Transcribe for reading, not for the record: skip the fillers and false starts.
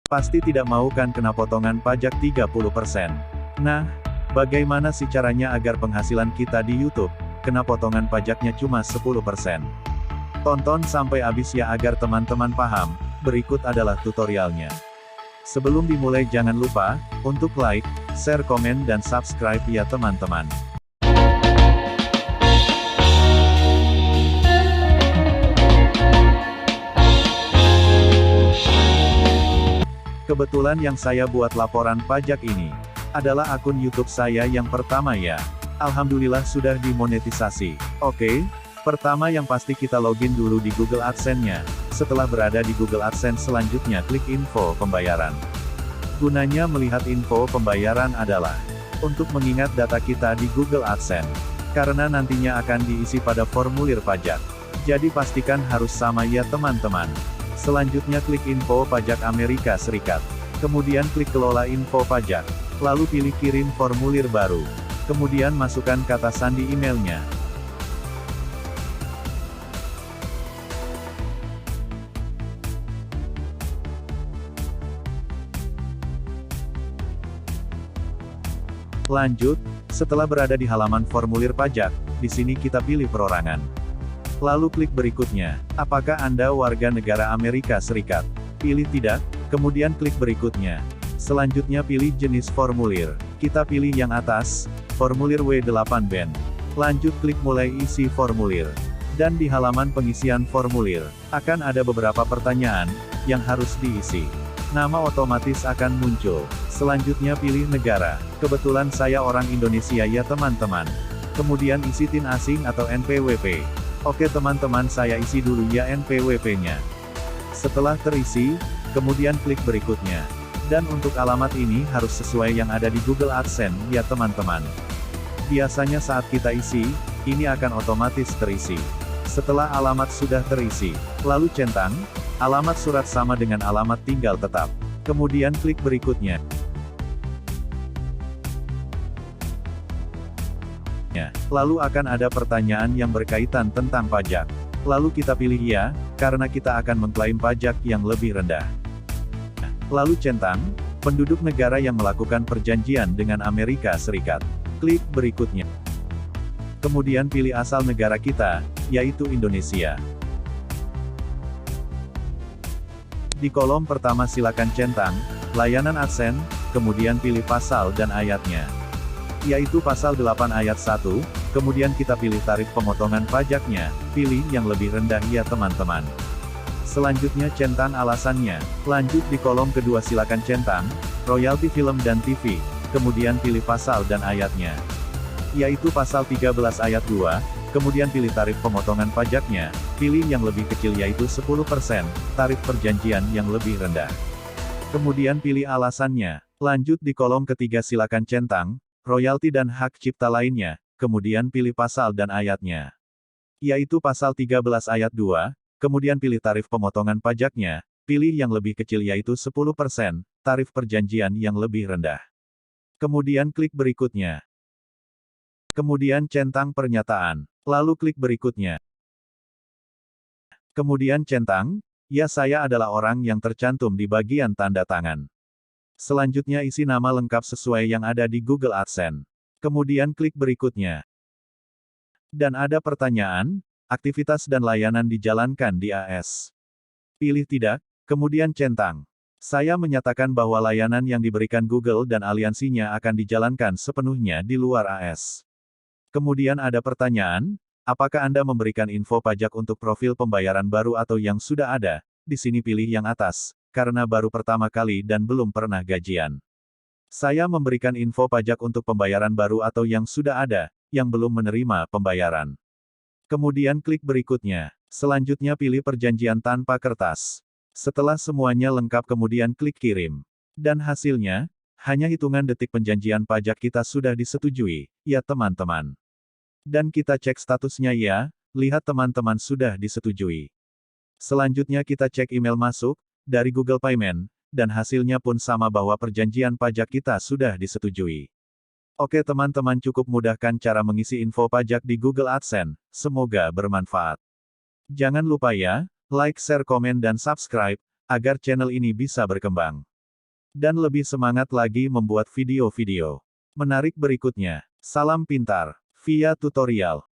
Pasti tidak mau kan kena potongan pajak 30%. Nah, bagaimana sih caranya agar penghasilan kita di YouTube, kena potongan pajaknya cuma 10%? Tonton sampai habis ya agar teman-teman paham, berikut adalah tutorialnya. Sebelum dimulai jangan lupa, untuk like, share, komen dan subscribe ya teman-teman. Kebetulan yang saya buat laporan pajak ini, adalah akun YouTube saya yang pertama ya. Alhamdulillah sudah dimonetisasi. Oke, pertama yang pasti kita login dulu di Google AdSense-nya. Setelah berada di Google AdSense selanjutnya klik info pembayaran. Gunanya melihat info pembayaran adalah untuk mengingat data kita di Google AdSense. Karena nantinya akan diisi pada formulir pajak. Jadi pastikan harus sama ya teman-teman. Selanjutnya klik info pajak Amerika Serikat. Kemudian klik kelola info pajak. Lalu pilih kirim formulir baru. Kemudian masukkan kata sandi emailnya. Lanjut, setelah berada di halaman formulir pajak, di sini kita pilih perorangan. Lalu klik berikutnya, apakah Anda warga negara Amerika Serikat? Pilih tidak, kemudian klik berikutnya. Selanjutnya pilih jenis formulir. Kita pilih yang atas, formulir W8 band. Lanjut klik mulai isi formulir. Dan di halaman pengisian formulir, akan ada beberapa pertanyaan, yang harus diisi. Nama otomatis akan muncul. Selanjutnya pilih negara. Kebetulan saya orang Indonesia ya teman-teman. Kemudian isi TIN asing atau NPWP. Oke teman-teman saya isi dulu ya NPWP-nya. Setelah terisi, kemudian klik berikutnya. Dan untuk alamat ini harus sesuai yang ada di Google AdSense ya teman-teman. Biasanya saat kita isi, ini akan otomatis terisi. Setelah alamat sudah terisi, lalu centang, alamat surat sama dengan alamat tinggal tetap. Kemudian klik berikutnya. Lalu akan ada pertanyaan yang berkaitan tentang pajak. Lalu kita pilih ya, karena kita akan mengklaim pajak yang lebih rendah. Lalu centang, penduduk negara yang melakukan perjanjian dengan Amerika Serikat. Klik berikutnya. Kemudian pilih asal negara kita, yaitu Indonesia. Di kolom pertama silakan centang, layanan AdSense, kemudian pilih pasal dan ayatnya. Yaitu pasal 8 ayat 1, kemudian kita pilih tarif pemotongan pajaknya, pilih yang lebih rendah ya teman-teman. Selanjutnya centang alasannya. Lanjut di kolom kedua silakan centang, royalti film dan TV, kemudian pilih pasal dan ayatnya. Yaitu pasal 13 ayat 2, kemudian pilih tarif pemotongan pajaknya, pilih yang lebih kecil yaitu 10%, tarif perjanjian yang lebih rendah. Kemudian pilih alasannya. Lanjut di kolom ketiga silakan centang, royalti dan hak cipta lainnya, kemudian pilih pasal dan ayatnya. Yaitu pasal 13 ayat 2, kemudian pilih tarif pemotongan pajaknya, pilih yang lebih kecil yaitu 10%, tarif perjanjian yang lebih rendah. Kemudian klik berikutnya. Kemudian centang pernyataan, lalu klik berikutnya. Kemudian centang, ya saya adalah orang yang tercantum di bagian tanda tangan. Selanjutnya isi nama lengkap sesuai yang ada di Google AdSense. Kemudian klik berikutnya. Dan ada pertanyaan, aktivitas dan layanan dijalankan di AS. Pilih tidak, kemudian centang. Saya menyatakan bahwa layanan yang diberikan Google dan aliansinya akan dijalankan sepenuhnya di luar AS. Kemudian ada pertanyaan, apakah Anda memberikan info pajak untuk profil pembayaran baru atau yang sudah ada? Di sini pilih yang atas. Karena baru pertama kali dan belum pernah gajian. Saya memberikan info pajak untuk pembayaran baru atau yang sudah ada, yang belum menerima pembayaran. Kemudian klik berikutnya. Selanjutnya pilih perjanjian tanpa kertas. Setelah semuanya lengkap kemudian klik kirim. Dan hasilnya, hanya hitungan detik penjanjian pajak kita sudah disetujui, ya teman-teman. Dan kita cek statusnya ya, lihat teman-teman sudah disetujui. Selanjutnya kita cek email masuk, dari Google Payment, dan hasilnya pun sama bahwa perjanjian pajak kita sudah disetujui. Oke teman-teman cukup mudahkan cara mengisi info pajak di Google AdSense, semoga bermanfaat. Jangan lupa ya, like, share, komen dan subscribe, agar channel ini bisa berkembang. Dan lebih semangat lagi membuat video-video menarik berikutnya. Salam pintar via tutorial.